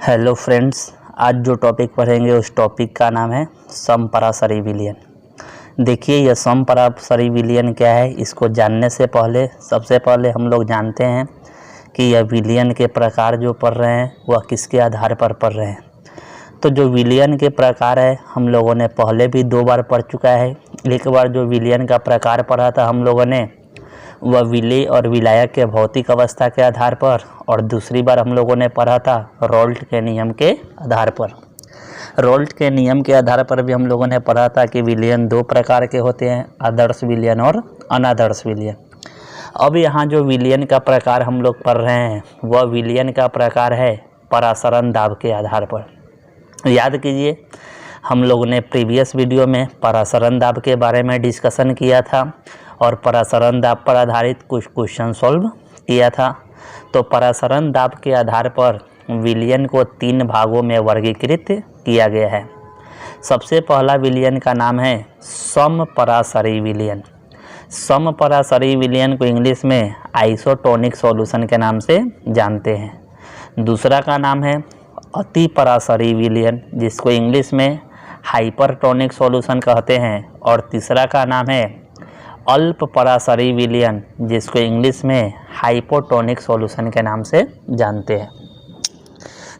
Hello friends, आज जो topic पढ़ेंगे उस टॉपिक का नाम है समपराशरी विलयन। देखिए, यह समपराशरी विलयन क्या है, इसको जानने से पहले सबसे पहले हम लोग जानते हैं कि यह विलयन के प्रकार जो पढ़ रहे हैं वह किसके आधार पर पढ़ रहे हैं। तो जो विलयन के प्रकार है हम लोगों ने पहले भी 2 बार पढ़ चुका है। एक बार जो विलयन का प्रकार पढ़ा था हम लोगों ने वह विलेय और विलायक के भौतिक अवस्था के आधार पर, और दूसरी बार हम लोगों ने पढ़ा था रोल्ट के नियम के आधार पर। रोल्ट के नियम के आधार पर भी हम लोगों ने पढ़ा था कि विलयन 2 प्रकार के होते हैं, आदर्श विलयन और अनादर्श विलयन। अब यहाँ जो विलयन का प्रकार हम लोग पढ़ रहे हैं वह विलयन का प्रकार है परासरण दाब के आधार पर। याद कीजिए, हम लोगों ने प्रीवियस वीडियो में परासरण दाब के बारे में डिस्कशन किया था और परासरण दाब पर आधारित कुछ क्वेश्चन सॉल्व किया था। तो परासरण दाब के आधार पर विलयन को 3 भागों में वर्गीकृत किया गया है। सबसे पहला विलयन का नाम है समपराशरी विलयन। समपराशरी विलयन को इंग्लिश में आइसोटोनिक सॉल्यूशन के नाम से जानते हैं। दूसरा का नाम है अतिपराशरी विलयन, जिसको इंग्लिश में हाइपरटोनिक सॉल्यूशन कहते हैं। और तीसरा का नाम है अल्प पराशरी विलयन, जिसको इंग्लिश में हाइपोटोनिक सॉल्यूशन के नाम से जानते हैं।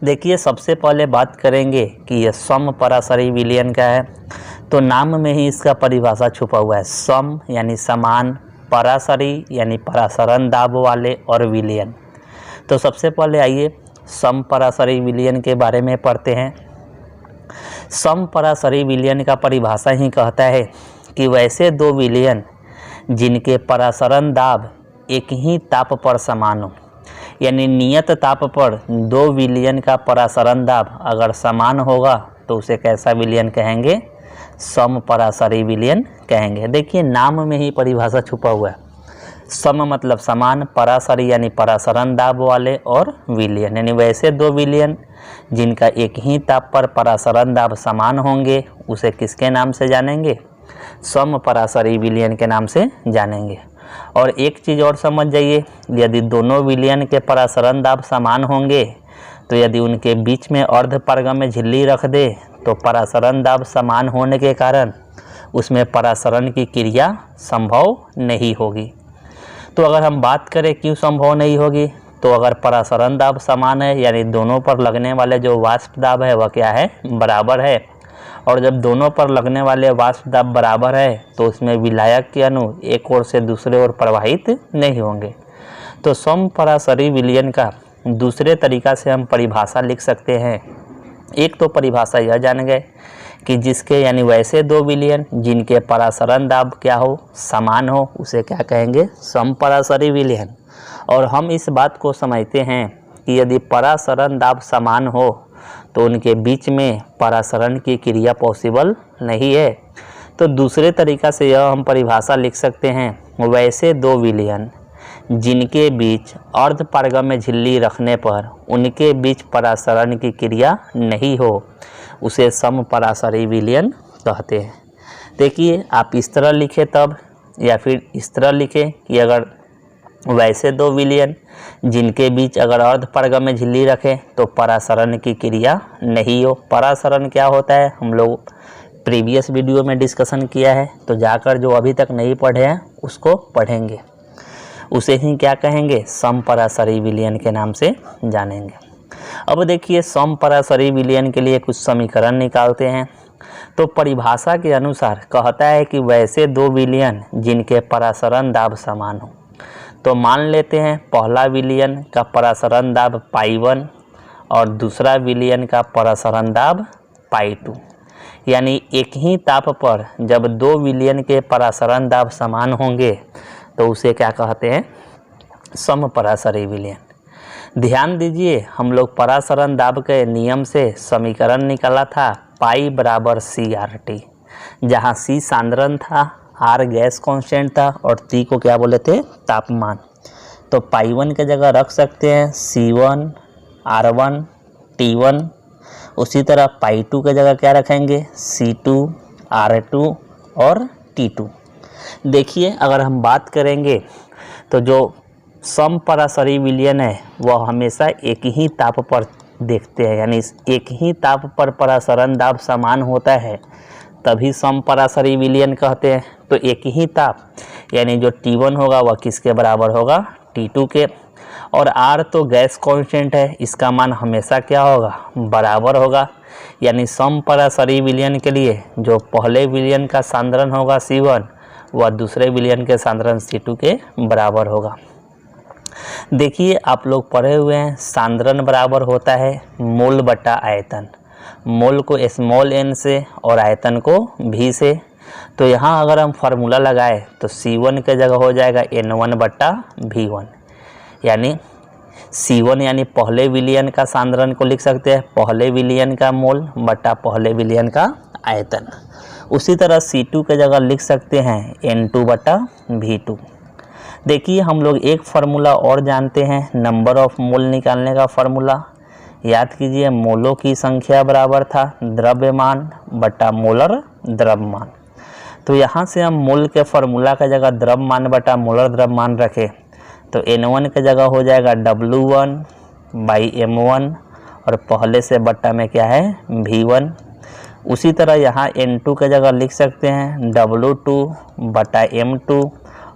देखिए, सबसे पहले बात करेंगे कि यह समपराशरी विलयन क्या है। तो नाम में ही इसका परिभाषा छुपा हुआ है। सम यानी समान, पराशरी यानी परासरण दाब वाले, और विलयन। तो सबसे पहले आइए समपराशरी विलयन के बारे में पढ़ते हैं। समपराशरी विलयन का परिभाषा ही कहता है कि वैसे 2 विलयन जिनके परासरण दाब एक ही ताप पर समान हो, यानी नियत ताप पर 2 विलयन का परासरण दाब अगर समान होगा तो उसे कैसा विलयन कहेंगे? समपराशरी विलयन कहेंगे। देखिए, नाम में ही परिभाषा छुपा हुआ है। सम मतलब समान, पराशरी यानी परासरण दाब वाले, और विलयन यानी वैसे 2 विलयन जिनका एक ही ताप पर परासरण दाब समान होंगे उसे किसके नाम से जानेंगे? समपराशरी विलयन के नाम से जानेंगे। और एक चीज़ और समझ जाइए, यदि दोनों विलयन के परासरण दाब समान होंगे तो यदि उनके बीच में अर्धपारगम्य झिल्ली रख दे तो परासरण दाब समान होने के कारण उसमें परासरण की क्रिया संभव नहीं होगी। तो अगर हम बात करें क्यों संभव नहीं होगी, तो अगर परासरण दाब समान है यानी दोनों पर लगने वाले जो वाष्प दाब है वह क्या है? बराबर है। और जब दोनों पर लगने वाले वाष्प दाब बराबर है तो उसमें विलायक के अणु एक ओर से दूसरे ओर प्रवाहित नहीं होंगे। तो समपराशरी विलयन का दूसरे तरीका से हम परिभाषा लिख सकते हैं। एक तो परिभाषा यह जान गए कि जिसके यानी वैसे 2 विलयन जिनके परासरण दाब क्या हो? समान हो, उसे क्या कहेंगे? समपराशरी विलयन। और हम इस बात को समझते हैं कि यदि परासरण दाब समान हो तो उनके बीच में परासरण की क्रिया पॉसिबल नहीं है। तो दूसरे तरीका से यह हम परिभाषा लिख सकते हैं, वैसे 2 विलयन जिनके बीच अर्धपारगम्य झिल्ली रखने पर उनके बीच परासरण की क्रिया नहीं हो उसे समपराशरी विलयन कहते हैं। देखिए, आप इस तरह लिखें तब, या फिर इस तरह लिखें कि अगर वैसे 2 विलयन जिनके बीच अगर अर्धपारगम्य झिल्ली रखें तो परासरण की क्रिया नहीं हो। परासरण क्या होता है हम लोग प्रीवियस वीडियो में डिस्कशन किया है, तो जाकर जो अभी तक नहीं पढ़े हैं उसको पढ़ेंगे। उसे ही क्या कहेंगे? समपराशरी विलयन के नाम से जानेंगे। अब देखिए, समपराशरी विलयन के लिए कुछ समीकरण निकालते हैं। तो परिभाषा के अनुसार कहता है कि वैसे 2 विलयन जिनके परासरण दाब समान हो। तो मान लेते हैं पहला विलयन का परासरण दाब π1 और दूसरा विलयन का परासरण दाब π2, यानी एक ही ताप पर जब 2 विलयन के परासरण दाब समान होंगे तो उसे क्या कहते हैं? समपराशरी विलयन। ध्यान दीजिए, हम लोग परासरण दाब के नियम से समीकरण निकाला था पाई बराबर CRT, जहाँ C सांद्रण था, R गैस कांस्टेंट था और T को क्या बोले थे? तापमान। तो π1 के जगह रख सकते हैं C1 R1 T1। उसी तरह π2 के जगह क्या रखेंगे? C2 R2 और T2। देखिए, अगर हम बात करेंगे तो जो समपराशरी विलयन है वह हमेशा एक ही ताप पर देखते हैं, यानी एक ही ताप पर परासरण दाब समान होता है तभी समपरासरी विलयन कहते हैं। तो एक ही ताप यानी जो T1 होगा वह किसके बराबर होगा, T2 के। और R तो गैस कांस्टेंट है, इसका मान हमेशा क्या होगा, बराबर होगा। यानी समपरासरी विलयन के लिए जो पहले विलयन का सांद्रण होगा C1 वह दूसरे विलयन के सांद्रण C2 के बराबर होगा। देखिए आप लोग पढ़े हुए हैं सांद्रण बराबर होता है मोल बटा आयतन, मोल को स्मॉल n से और आयतन को v से। तो यहाँ अगर हम फार्मूला लगाए तो C1 के जगह हो जाएगा N1 बटा V1, यानी C1 यानी पहले विलयन का सांद्रण को लिख सकते हैं पहले विलयन का मोल बटा पहले विलयन का आयतन। उसी तरह C2 के जगह लिख सकते हैं N2 बटा V2। देखिए हम लोग एक फार्मूला और जानते हैं नंबर ऑफ मोल निकालने का फार्मूला। याद कीजिए मोलों की संख्या बराबर था द्रव्यमान बटा मोलर द्रव्यमान। तो यहाँ से हम मोल के फार्मूला का जगह द्रव्यमान बटा मोलर द्रव्यमान रखें तो N1 के जगह हो जाएगा W1 बाई M1 और पहले से बट्टा में क्या है V1। उसी तरह यहाँ N2 के जगह लिख सकते हैं W2 बटा M2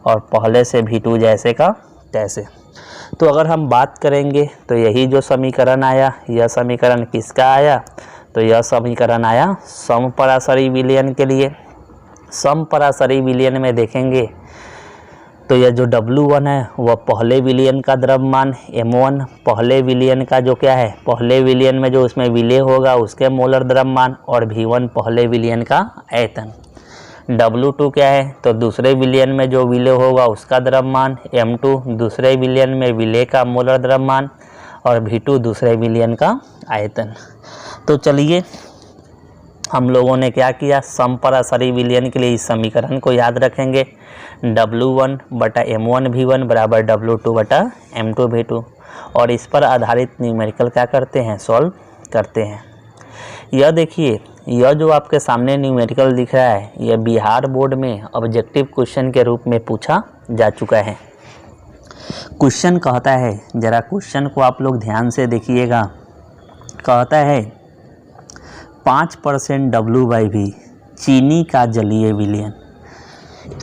और पहले से V2 जैसे का तैसे। तो अगर हम बात करेंगे तो यही जो समीकरण आया, यह समीकरण किसका आया, तो यह समीकरण आया समपरासरी विलयन के लिए। समपरासरी विलयन में देखेंगे तो यह जो W1 है वह पहले विलयन का द्रव्यमान, M1 पहले विलयन का जो क्या है पहले विलयन में जो उसमें विलय होगा उसके मोलर द्रव्यमान और V1 पहले विलयन का आयतन। W2 क्या है तो दूसरे विलयन में जो विलय होगा उसका द्रव्यमान, M2 दूसरे विलयन में विलय का मोलर द्रव्यमान और V2 दूसरे विलयन का आयतन। तो चलिए हम लोगों ने क्या किया, समपरासरी विलयन के लिए इस समीकरण को याद रखेंगे W1 बटा M1 V1 बराबर W2 बटा M2 V2 और इस पर आधारित न्यूमेरिकल क्या करते हैं, सॉल्व करते हैं। यह देखिए यह जो आपके सामने न्यूमेरिकल दिख रहा है यह बिहार बोर्ड में ऑब्जेक्टिव क्वेश्चन के रूप में पूछा जा चुका है। क्वेश्चन कहता है, जरा क्वेश्चन को आप लोग ध्यान से देखिएगा, कहता है 5% W/V चीनी का जलीय विलयन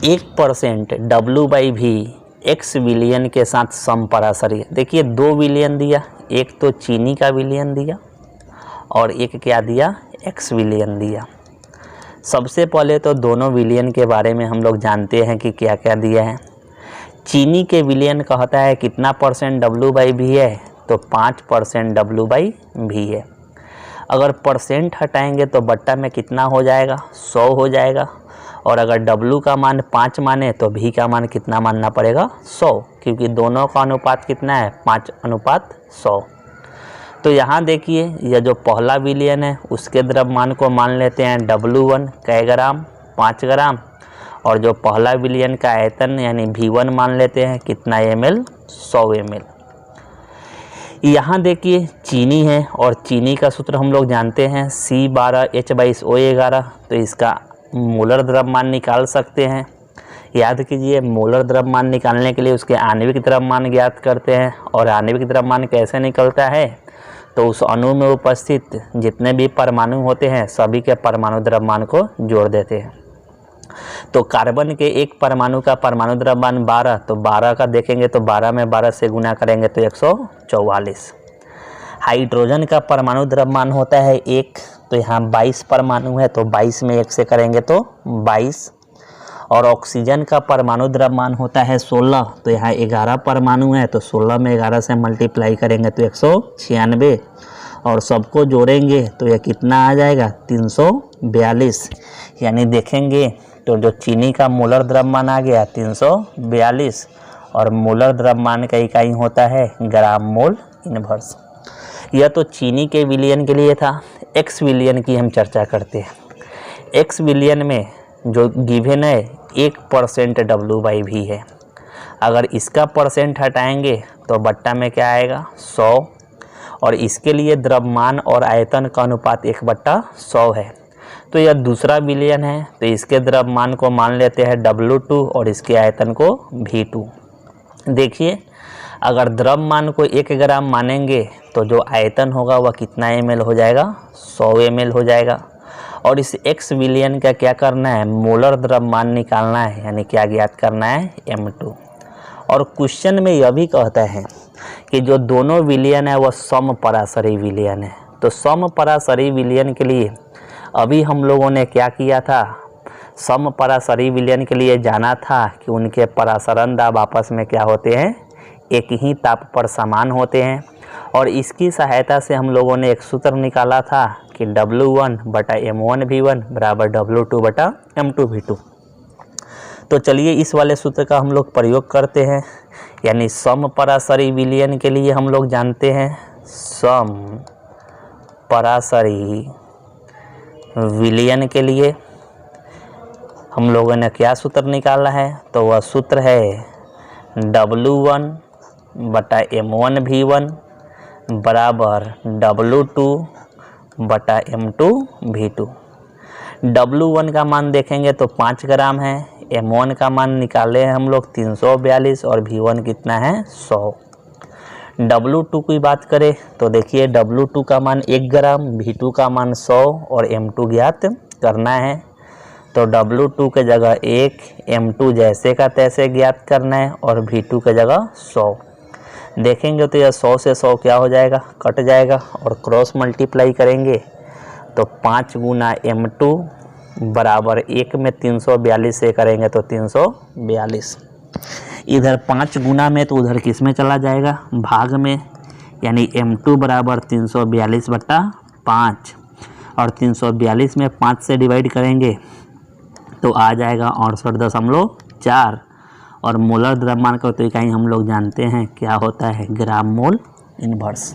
1% W/V x विलयन के साथ समपरासरी। देखिए दो विलयन दिया, एक तो चीनी का विलयन दिया और एक क्या दिया, x विलयन दिया। सबसे पहले तो दोनों विलयन के बारे में हम लोग जानते हैं कि क्या क्या दिया है। चीनी के विलयन कहता है कितना परसेंट W/V है, तो 5% W/V है। अगर परसेंट हटाएंगे तो बट्टा में कितना हो जाएगा, 100 हो जाएगा। और अगर W का मान 5 माने तो V का मान कितना मानना पड़ेगा, 100, क्योंकि दोनों का अनुपात कितना है, 5:100। तो यहाँ देखिए यह जो पहला विलयन है उसके द्रव्यमान को मान लेते हैं W1 कै ग्राम, 5 ग्राम, और जो पहला विलयन का आयतन यानी V1 मान लेते हैं कितना ml, 100 ml। यहाँ देखिए चीनी है और चीनी का सूत्र हम लोग जानते हैं C12H22O11, तो इसका मोलर द्रव्यमान निकाल सकते हैं। याद कीजिए मोलर द्रव्यमान निकालने के लिए उसके आणविक द्रव्यमान ज्ञात करते हैं और आणविक द्रव्यमान कैसे निकलता है, तो उस अणु में उपस्थित जितने भी परमाणु होते हैं सभी के परमाणु द्रव्यमान को जोड़ देते हैं। तो कार्बन के एक परमाणु का परमाणु द्रव्यमान 12, तो 12 का देखेंगे तो 12 में 12 से गुना करेंगे तो 144। हाइड्रोजन का परमाणु द्रव्यमान होता है 1, तो यहाँ 22 परमाणु है तो 22 में 1 से करेंगे तो 22। और ऑक्सीजन का परमाणु द्रव्यमान होता है 16, तो यहाँ 11 परमाणु है तो 16 में 11 से मल्टीप्लाई करेंगे तो 196 और सबको जोड़ेंगे तो यह कितना आ जाएगा, 342। यानी देखेंगे तो जो चीनी का मोलर द्रव्यमान आ गया 342 और मोलर द्रव्यमान का इकाई होता है ग्राम मोल इनवर्स। यह तो चीनी के विलयन के लिए था। एक्स विलयन की हम चर्चा करते हैं। एक्स विलयन में जो गिवन है 1% W/V है। अगर इसका परसेंट हटाएंगे तो बट्टा में क्या आएगा, 100, और इसके लिए द्रव्यमान और आयतन का अनुपात 1/100 है। तो यह दूसरा विलयन है, तो इसके द्रव्यमान को मान लेते हैं W2 और इसके आयतन को V2। देखिए अगर द्रव्यमान को 1 ग्राम मानेंगे तो जो आयतन होगा वह कितना ml हो जाएगा, 100 ml हो जाएगा। और इस x विलयन का क्या करना है, मोलर द्रव्यमान निकालना है, यानी क्या ज्ञात करना है, m2। और क्वेश्चन में यह भी कहता है कि जो दोनों विलयन है वह समपराशरी विलयन है। तो समपराशरी विलयन के लिए अभी हम लोगों ने क्या किया था, समपराशरी विलयन के लिए जाना था कि उनके परासरण दाब आपस में क्या होते हैं, एक ही ताप पर समान होते हैं। और इसकी सहायता से हम लोगों ने एक सूत्र निकाला था कि W1/m1v1 बराबर W2/m2v2। तो चलिए इस वाले सूत्र का हम लोग प्रयोग करते हैं। यानी समपराशरी विलयन के लिए हम लोग जानते हैं, समपराशरी विलयन के लिए हम लोगों ने क्या सूत्र निकाला है, तो वह सूत्र है W1/m1v1 बराबर W2/m2v2। W1 का मान देखेंगे तो 5 ग्राम है, M1 का मान निकाले हैं हम लोग 342 और V1 कितना है, 100। W2 की बात करें तो देखिए W2 का मान 1 ग्राम, V2 का मान 100 और M2 ज्ञात करना है। तो W2 के जगह 1, M2 जैसे का तैसे ज्ञात करना है और V2 के जगह 100। देखेंगे तो यह 100 से 100 क्या हो जाएगा, कट जाएगा और क्रॉस मल्टीप्लाई करेंगे तो 5 गुना M2 बराबर 1 में 342 से करेंगे तो 342। इधर 5 गुना में तो उधर किस में चला जाएगा, भाग में, यानी M2 बराबर 342/5 और 342 में 5 से डिवाइड करेंगे तो आ जाएगा 68.4। और मोलर द्रव्यमान का तो इकाई हम लोग जानते हैं क्या होता है, ग्राम मोल इनवर्स।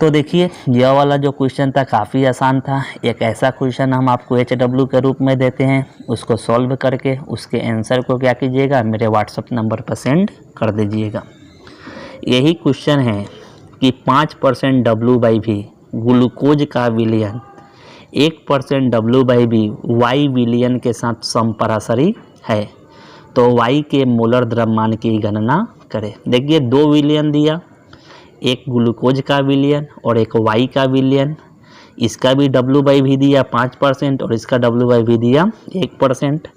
तो देखिए यह वाला जो क्वेश्चन था काफ़ी आसान था। एक ऐसा क्वेश्चन हम आपको HW के रूप में देते हैं, उसको सॉल्व करके उसके आंसर को क्या कीजिएगा, मेरे व्हाट्सएप नंबर पर सेंड कर दीजिएगा। यही क्वेश्चन है कि 5% W/V ग्लूकोज का विलयन 1% W/V Y विलयन के साथ समपराशरी है, तो Y के मोलर द्रव्यमान की गणना करें। देखिए 2 विलयन दिया, एक ग्लूकोज का विलयन और एक Y का विलयन। इसका भी W/V दिया 5% और इसका W/V दिया 1%।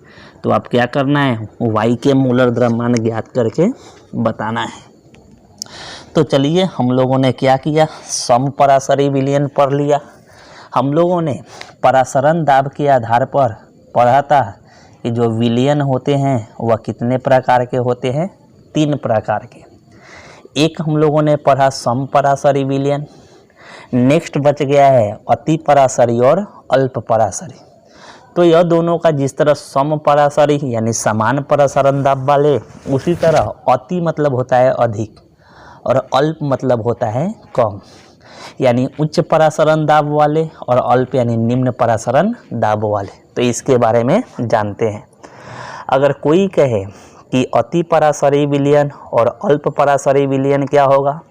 तो आप क्या करना है, Y के मोलर द्रव्यमान ज्ञात करके बताना है। तो चलिए हम लोगों ने क्या किया, समपराशरी विलयन पढ़ लिया। हम लोगों ने परासरण दाब के आधार पर पढ़ा था कि जो विलयन होते हैं वह कितने प्रकार के होते हैं, 3 प्रकार के। एक हम लोगों ने पढ़ा समपराशरी विलयन। नेक्स्ट बच गया है अति पराशरी और अल्प पराशरी। तो यह दोनों का जिस तरह समपराशरी यानी समान परासरण दाब वाले, उसी तरह अति मतलब होता है अधिक और अल्प मतलब होता है कम, यानी उच्च परासरण दाब वाले और अल्प यानी निम्न परासरण दाब वाले। तो इसके बारे में जानते हैं। अगर कोई कहे कि अति पराशरी विलयन और अल्प पराशरी विलयन क्या होगा,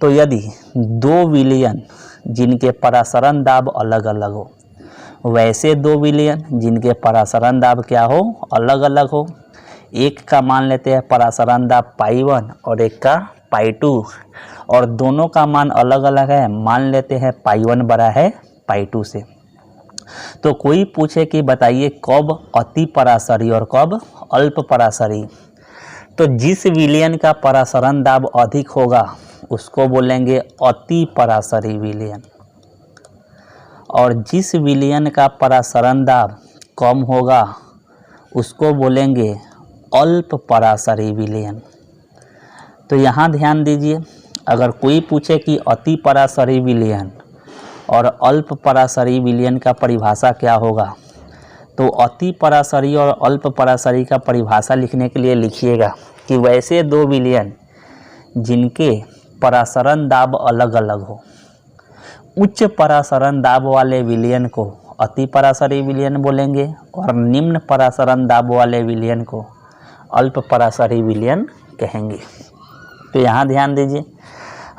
तो यदि 2 विलयन जिनके परासरण दाब अलग अलग हो, वैसे 2 विलयन जिनके परासरण दाब क्या हो, अलग अलग हो। एक का मान लेते हैं परासरण दाब π1 और एक का π2 और दोनों का मान अलग अलग है, मान लेते हैं π1 बड़ा है π2 से। तो कोई पूछे कि बताइए कब अति पराशरी और कब अल्प पराशरी, तो जिस विलयन का परासरण दाब अधिक होगा उसको बोलेंगे अति पराशरी विलयन, और जिस विलयन का परासरण दाब कम होगा उसको बोलेंगे अल्प पराशरी विलयन। तो यहाँ ध्यान दीजिए, अगर कोई पूछे कि अति पराशरी विलयन और अल्प पराशरी विलयन का परिभाषा क्या होगा, तो अति पराशरी और अल्प पराशरी का परिभाषा लिखने के लिए लिखिएगा कि वैसे 2 विलयन जिनके परासरण दाब अलग अलग हो। उच्च परासरण दाब वाले विलयन को अति पराशरी विलयन बोलेंगे और निम्न परासरण दाब वाले विलयन को अल्प पराशरी विलयन कहेंगे। तो यहाँ ध्यान दीजिए,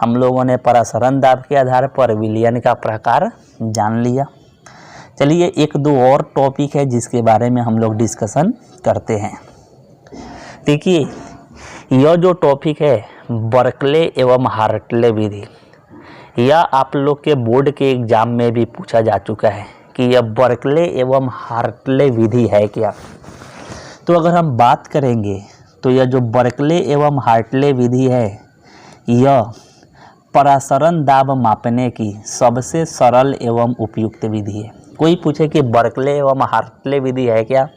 हम लोगों ने परासरण दाब के आधार पर विलयन का प्रकार जान लिया। चलिए 1-2 और टॉपिक है जिसके बारे में हम लोग डिस्कशन करते हैं। देखिए यह जो टॉपिक है बर्कले एवं हार्टले विधि, यह आप लोग के बोर्ड के एग्जाम में भी पूछा जा चुका है कि यह बर्कले एवं हार्टले विधि है क्या। तो अगर हम बात करेंगे तो यह जो बर्कले एवं हार्टले विधि है यह परासरण दाब मापने की सबसे सरल एवं उपयुक्त विधि है। कोई पूछे कि बर्कले एवं हार्टले विधि है क्या,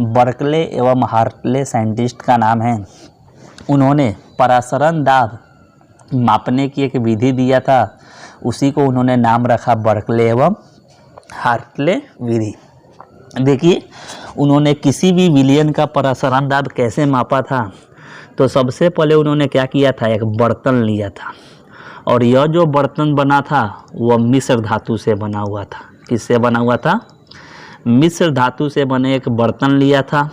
बर्कले एवं हार्टले साइंटिस्ट का नाम है। उन्होंने परासरण दाब मापने की एक विधि दिया था, उसी को उन्होंने नाम रखा बर्कले एवं हार्टले विधि। देखिए उन्होंने किसी भी विलयन का परासरण दाब कैसे मापा था, तो सबसे पहले उन्होंने क्या किया था, एक बर्तन लिया था और यह जो बर्तन बना था वह मिश्र धातु से बना हुआ था। किससे बना हुआ था, मिश्र धातु से बने एक बर्तन लिया था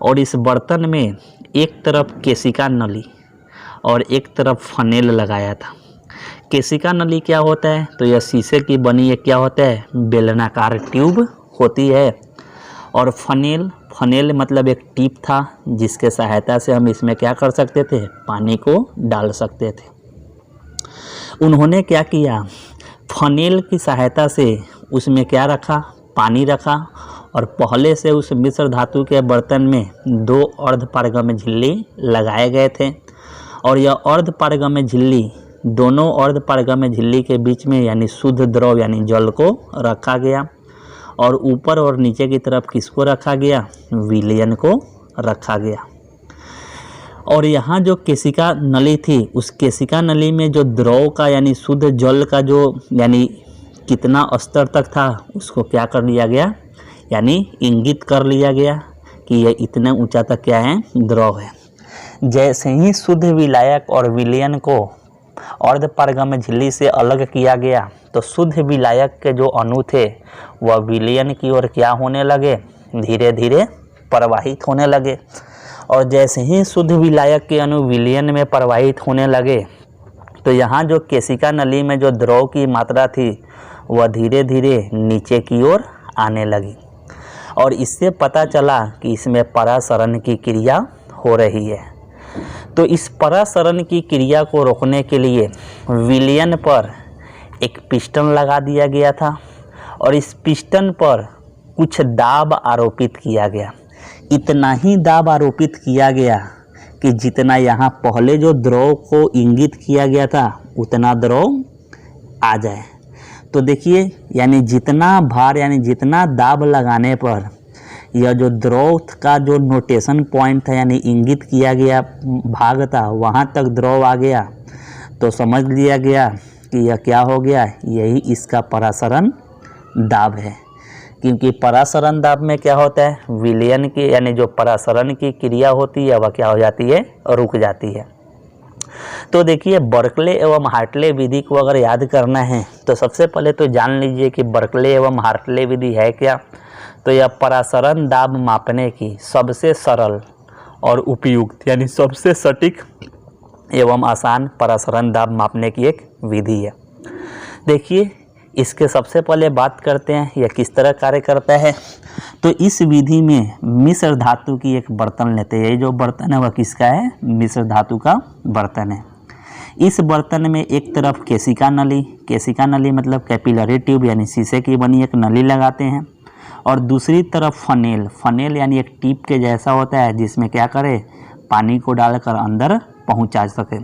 और इस बर्तन में एक तरफ केशिका नली और एक तरफ फनेल लगाया था। केशिका नली क्या होता है, तो यह शीशे की बनी एक क्या होता है, बेलनाकार ट्यूब होती है। और फनेल मतलब एक टिप था जिसके सहायता से हम इसमें क्या कर सकते थे, पानी को डाल सकते थे। उन्होंने क्या किया, फनेल की सहायता से उसमें क्या रखा, पानी रखा और पहले से उस मिश्र धातु के बर्तन में 2 अर्धपारगम्य झिल्ली लगाए गए थे और यह अर्धपारगम्य झिल्ली, दोनों अर्धपारगम्य झिल्ली के बीच में यानी शुद्ध द्रव यानी जल को रखा गया और ऊपर और नीचे की तरफ किसको रखा गया, विलयन को रखा गया। और यहाँ जो केशिका नली थी, उस केशिका नली में जो द्रव का यानी शुद्ध जल का जो यानी कितना स्तर तक था उसको क्या कर लिया गया, यानी इंगित कर लिया गया कि यह इतने ऊंचा तक क्या है, द्रव है। जैसे ही शुद्ध विलायक और विलयन को अर्धपारगम्य झिल्ली से अलग किया गया तो शुद्ध विलायक के जो अणु थे वह विलयन की ओर क्या होने लगे, धीरे धीरे प्रवाहित होने लगे। और जैसे ही शुद्ध विलायक के अणु विलयन में प्रवाहित होने लगे तो यहाँ जो केशिका नली में जो द्रव की मात्रा थी वह धीरे धीरे नीचे की ओर आने लगी और इससे पता चला कि इसमें परासरण की क्रिया हो रही है। तो इस परासरण की क्रिया को रोकने के लिए विलयन पर एक पिस्टन लगा दिया गया था और इस पिस्टन पर कुछ दाब आरोपित किया गया। इतना ही दाब आरोपित किया गया कि जितना यहाँ पहले जो द्रव को इंगित किया गया था उतना द्रव आ जाए। तो देखिए यानी जितना भार यानी जितना दाब लगाने पर यह जो द्रव का जो नोटेशन पॉइंट था यानी इंगित किया गया भाग था वहाँ तक द्रव आ गया तो समझ लिया गया कि यह क्या हो गया, यही इसका परासरण दाब है। क्योंकि परासरण दाब में क्या होता है, विलयन की यानी जो परासरण की क्रिया होती है वह क्या हो जाती है, रुक जाती है। तो देखिए बर्कले एवं हार्टले विधि को अगर याद करना है तो सबसे पहले तो जान लीजिए कि बर्कले एवं हार्टले विधि है क्या। तो यह परासरण दाब मापने की सबसे सरल और उपयुक्त यानी सबसे सटीक एवं आसान परासरण दाब मापने की एक विधि है। देखिए इसके सबसे पहले बात करते हैं यह किस तरह कार्य करता है। तो इस विधि में मिश्र धातु की एक बर्तन लेते हैं। ये जो बर्तन है वह किसका है, मिश्र धातु का बर्तन है। इस बर्तन में एक तरफ केशिका नली मतलब कैपिलरी ट्यूब यानी शीशे की बनी एक नली लगाते हैं और दूसरी तरफ फनेल यानी एक टिप के जैसा होता है जिसमें क्या करे, पानी को डालकर अंदर पहुंचा सके,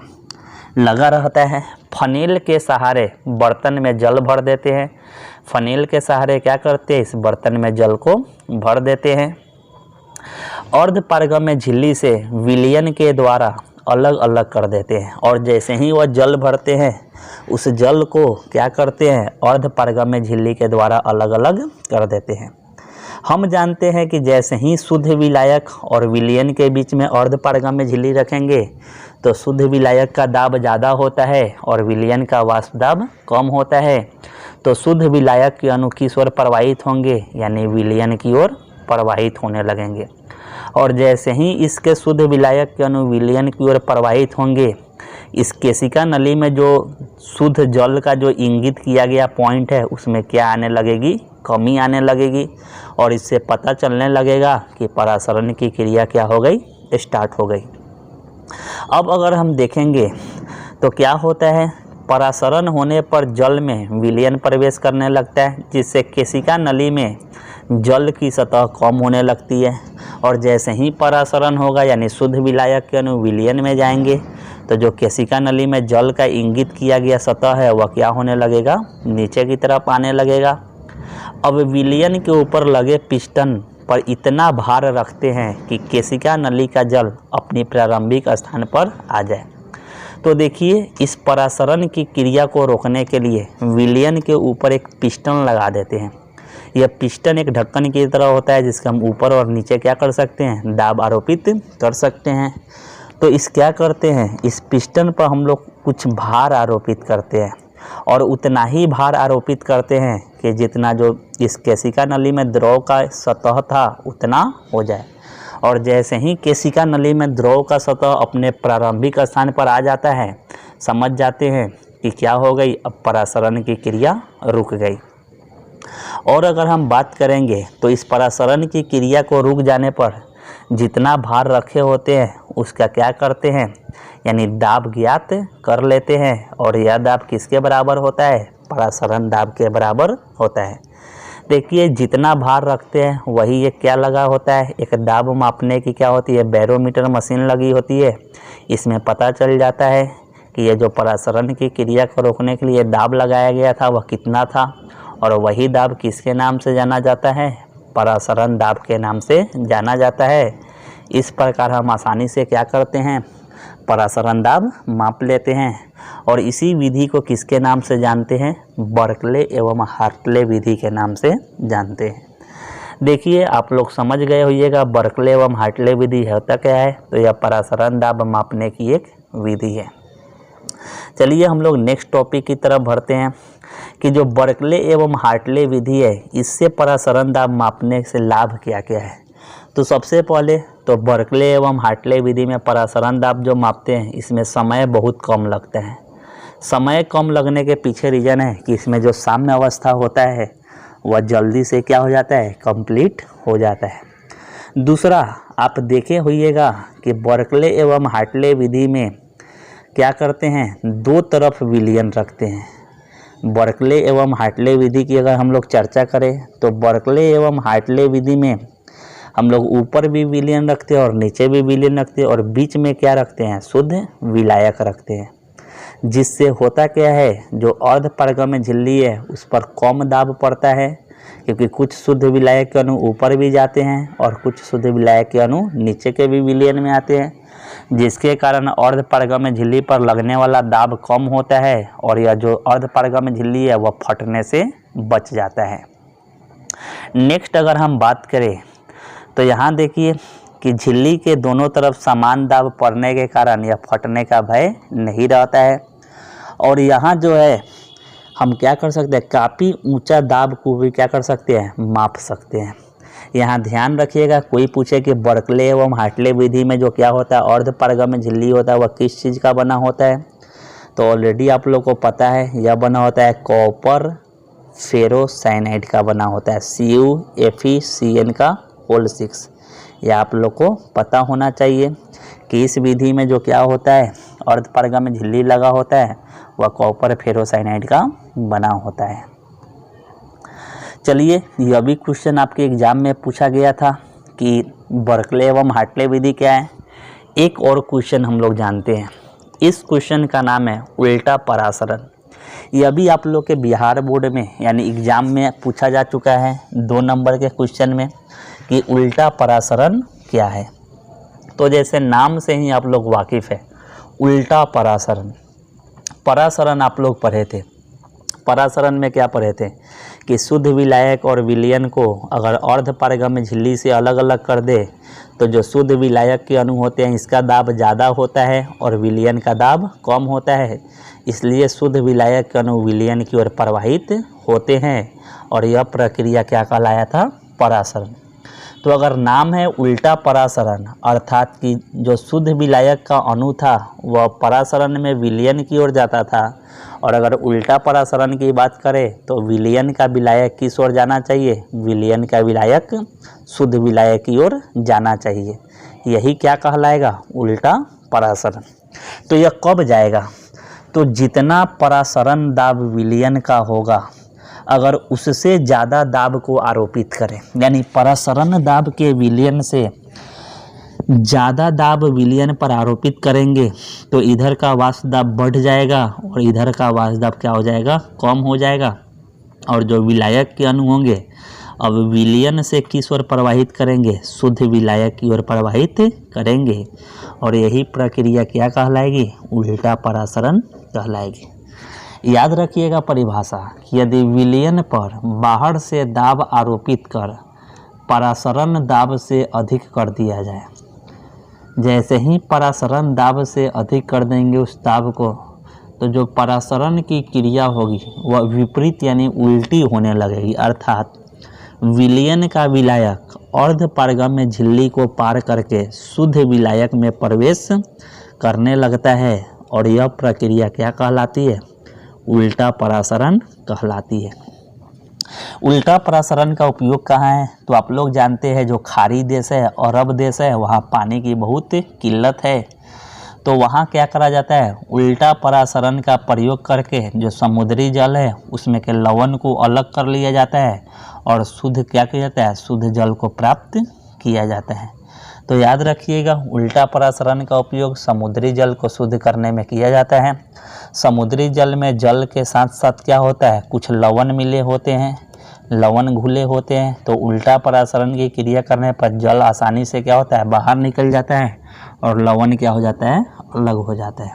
लगा रहता है। फनेल के सहारे बर्तन में जल भर देते हैं। फनेल के सहारे क्या करते हैं, इस बर्तन में जल को भर देते हैं। अर्धपारगम्य झिल्ली से विलयन के द्वारा अलग अलग कर देते हैं और जैसे ही वह जल भरते हैं उस जल को क्या करते हैं, अर्धपारगम्य झिल्ली के द्वारा अलग अलग कर देते हैं। हम जानते हैं कि जैसे ही शुद्ध विलायक और विलयन के बीच में अर्धपारगम्य झिल्ली रखेंगे तो शुद्ध विलायक का दाब ज़्यादा होता है और विलयन का वाष्प दाब कम होता है। तो शुद्ध विलायक के अणु किस ओर प्रवाहित होंगे, यानी विलयन की ओर प्रवाहित होने लगेंगे। और जैसे ही इसके शुद्ध विलायक के अणु विलयन की ओर प्रवाहित होंगे, इस केशिका नली में जो शुद्ध जल का जो इंगित किया गया पॉइंट है उसमें क्या आने लगेगी, कमी आने लगेगी और इससे पता चलने लगेगा कि परासरण की क्रिया क्या हो गई, स्टार्ट हो गई। अब अगर हम देखेंगे तो क्या होता है, परासरण होने पर जल में विलयन प्रवेश करने लगता है, जिससे केशिका नली में जल की सतह कम होने लगती है। और जैसे ही परासरण होगा यानी शुद्ध विलायक के अणु विलयन में जाएंगे तो जो केशिका नली में जल का इंगित किया गया सतह है वह क्या होने लगेगा, नीचे की तरफ आने लगेगा। अब विलयन के ऊपर लगे पिस्टन पर इतना भार रखते हैं कि केशिका नली का जल अपनी प्रारंभिक स्थान पर आ जाए। तो देखिए, इस परासरण की क्रिया को रोकने के लिए विलयन के ऊपर एक पिस्टन लगा देते हैं। यह पिस्टन एक ढक्कन की तरह होता है जिसका हम ऊपर और नीचे क्या कर सकते हैं, दाब आरोपित कर सकते हैं। तो इस क्या करते हैं, इस पिस्टन पर हम लोग कुछ भार आरोपित करते हैं और उतना ही भार आरोपित करते हैं कि जितना जो इस केशिका नली में द्रव का सतह था उतना हो जाए। और जैसे ही केशिका नली में द्रव का सतह अपने प्रारंभिक स्थान पर आ जाता है, समझ जाते हैं कि क्या हो गई, अब परासरण की क्रिया रुक गई। और अगर हम बात करेंगे तो इस परासरण की क्रिया को रुक जाने पर जितना भार रखे होते हैं उसका क्या करते हैं, यानी दाब ज्ञात कर लेते हैं। और यह दाब किसके बराबर होता है, परासरण दाब के बराबर होता है। देखिए, जितना भार रखते हैं वही ये क्या लगा होता है, एक दाब मापने की क्या होती है, बैरोमीटर मशीन लगी होती है। इसमें पता चल जाता है कि ये जो परासरण की क्रिया को रोकने के लिए दाब लगाया गया था वह कितना था, और वही दाब किसके नाम से जाना जाता है, परासरण दाब के नाम से जाना जाता है। इस प्रकार हम आसानी से क्या करते हैं, परासरण दाब माप लेते हैं। और इसी विधि को किसके नाम से जानते हैं, बर्कले एवं हार्टले विधि के नाम से जानते हैं। देखिए, आप लोग समझ गए होइएगा बर्कले एवं हार्टले विधि होता क्या है। तो यह परासरण दाब मापने की एक विधि है। चलिए हम लोग नेक्स्ट टॉपिक की तरफ बढ़ते हैं कि जो बर्कले एवं हार्टले विधि है इससे परासरण दाब मापने से लाभ क्या क्या है। तो सबसे पहले तो बर्कले एवं हार्टले विधि में परासरण दाब जो मापते हैं इसमें समय बहुत कम लगता है। समय कम लगने के पीछे रीज़न है कि इसमें जो साम्य अवस्था होता है वह जल्दी से क्या हो जाता है, कंप्लीट हो जाता है। दूसरा, आप देखे होइएगा कि बर्कले एवं हार्टले विधि में क्या करते हैं, दो तरफ विलयन रखते हैं। बर्कले एवं हार्टले विधि की अगर हम लोग चर्चा करें तो बर्कले एवं हार्टले विधि में हम लोग ऊपर भी विलयन रखते हैं और नीचे भी विलयन रखते हैं और बीच में क्या रखते हैं, शुद्ध विलायक रखते हैं। जिससे होता क्या है, जो अर्धपारगम्य झिल्ली है उस पर कम दाब पड़ता है, क्योंकि कुछ शुद्ध विलायक के अणु ऊपर भी जाते हैं और कुछ शुद्ध विलायक के अणु नीचे के भी विलयन में आते हैं, जिसके कारण अर्धपारगम्य झिल्ली पर लगने वाला दाब कम होता है और यह जो अर्धपारगम्य झिल्ली है वह फटने से बच जाता है। नेक्स्ट अगर हम बात करें तो यहाँ देखिए कि झिल्ली के दोनों तरफ समान दाब पड़ने के कारण यह फटने का भय नहीं रहता है। और यहाँ जो है हम क्या कर सकते हैं, काफ़ी ऊंचा दाब को भी क्या कर सकते हैं, माप सकते हैं। यहाँ ध्यान रखिएगा, कोई पूछे कि बर्कले एवं हार्टले विधि में जो क्या होता है अर्धपारगम्य झिल्ली होता है वह किस चीज़ का बना होता है, तो ऑलरेडी आप लोग को पता है यह बना होता है कॉपर फेरोसाइनाइड का बना होता है, CuFeCN का होल 6। यह आप लोग को पता होना चाहिए कि इस विधि में जो क्या होता है अर्धपारगम्य झिल्ली लगा होता है वह कॉपर फेरोसाइनाइड का बना होता है। चलिए, यह भी क्वेश्चन आपके एग्जाम में पूछा गया था कि बर्कले एवं हार्टले विधि क्या है। एक और क्वेश्चन हम लोग जानते हैं, इस क्वेश्चन का नाम है उल्टा परासरण। यह भी आप लोग के बिहार बोर्ड में यानी एग्जाम में पूछा जा चुका है 2 नंबर के क्वेश्चन में कि उल्टा परासरण क्या है। तो जैसे नाम से ही आप लोग वाकिफ़ है, उल्टा परासरण, परासरण आप लोग पढ़े थे। परासरण में क्या पढ़े थे कि शुद्ध विलायक और विलयन को अगर अर्धपारगम्य झिल्ली से अलग अलग कर दे तो जो शुद्ध विलायक के अणु होते हैं इसका दाब ज़्यादा होता है और विलयन का दाब कम होता है, इसलिए शुद्ध विलायक के अणु विलयन की ओर प्रवाहित होते हैं और यह प्रक्रिया क्या कहलाया था, परासरण। तो अगर नाम है उल्टा परासरण अर्थात कि जो शुद्ध विलायक का अणु था वह परासरण में विलयन की ओर जाता था, और अगर उल्टा परासरण की बात करें तो विलयन का विलायक किस ओर जाना चाहिए, विलयन का विलायक शुद्ध विलायक की ओर जाना चाहिए। यही क्या कहलाएगा, उल्टा परासरण। तो यह कब जाएगा? तो जितना परासरण दाब विलयन का होगा, अगर उससे ज़्यादा दाब को आरोपित करें, यानी परासरण दाब के विलयन से ज़्यादा दाब विलयन पर आरोपित करेंगे तो इधर का वाष्प दाब बढ़ जाएगा और इधर का वाष्प दाब क्या हो जाएगा? कम हो जाएगा। और जो विलायक के अणु होंगे अब विलयन से किस ओर प्रवाहित करेंगे? शुद्ध विलायक की ओर प्रवाहित करेंगे। और यही प्रक्रिया क्या कहलाएगी? उल्टा परासरण कहलाएगी। याद रखिएगा परिभाषा कि यदि विलयन पर बाहर से दाब आरोपित कर परासरण दाब से अधिक कर दिया जाए, जैसे ही परासरण दाब से अधिक कर देंगे उस दाब को, तो जो परासरण की क्रिया होगी वह विपरीत यानी उल्टी होने लगेगी। अर्थात विलयन का विलायक अर्ध पारगम्य झिल्ली को पार करके शुद्ध विलायक में प्रवेश करने लगता है और यह प्रक्रिया क्या कहलाती है? उल्टा परासरण कहलाती है। उल्टा परासरण का उपयोग कहाँ है? तो आप लोग जानते हैं जो खाड़ी देश है, अरब देश है, वहाँ पानी की बहुत किल्लत है। तो वहाँ क्या करा जाता है? उल्टा परासरण का प्रयोग करके जो समुद्री जल है उसमें के लवण को अलग कर लिया जाता है और शुद्ध क्या किया जाता है? शुद्ध जल को प्राप्त किया जाता है। तो याद रखिएगा उल्टा परासरण का उपयोग समुद्री जल को शुद्ध करने में किया जाता है। समुद्री जल में जल के साथ साथ क्या होता है? कुछ लवण मिले होते हैं, लवण घुले होते हैं। तो उल्टा परासरण की क्रिया करने पर जल आसानी से क्या होता है? बाहर निकल जाता है और लवण क्या हो जाता है? अलग हो जाता है।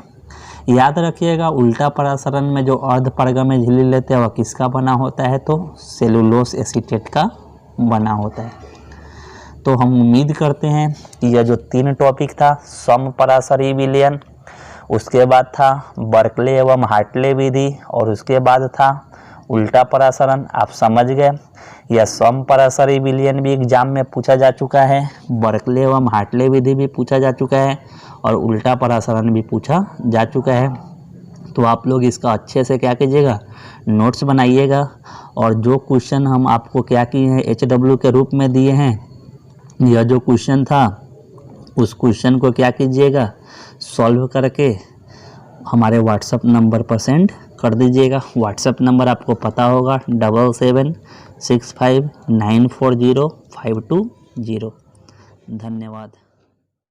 याद रखिएगा उल्टा परासरण में जो अर्ध पारगम्य झिल्ली लेते हैं वह किसका बना होता है? तो सेलुलोस एसीटेट का बना होता है। तो हम उम्मीद करते हैं कि यह जो 3 टॉपिक था, समपरासरी विलयन, उसके बाद था बर्कले एवं हार्टले विधि और उसके बाद था उल्टा परासरण, आप समझ गए। यह समपरासरी विलयन भी एग्जाम में पूछा जा चुका है, बर्कले एवं हार्टले विधि भी पूछा जा चुका है और उल्टा परासरण भी पूछा जा चुका है। तो आप लोग इसका अच्छे से क्या कीजिएगा? नोट्स बनाइएगा। और जो क्वेश्चन हम आपको क्या किए हैं HW के रूप में दिए हैं, यह जो क्वेश्चन था उस क्वेश्चन को क्या कीजिएगा? सॉल्व करके हमारे व्हाट्सएप नंबर पर सेंड कर दीजिएगा। व्हाट्सएप नंबर आपको पता होगा 7765940520। धन्यवाद।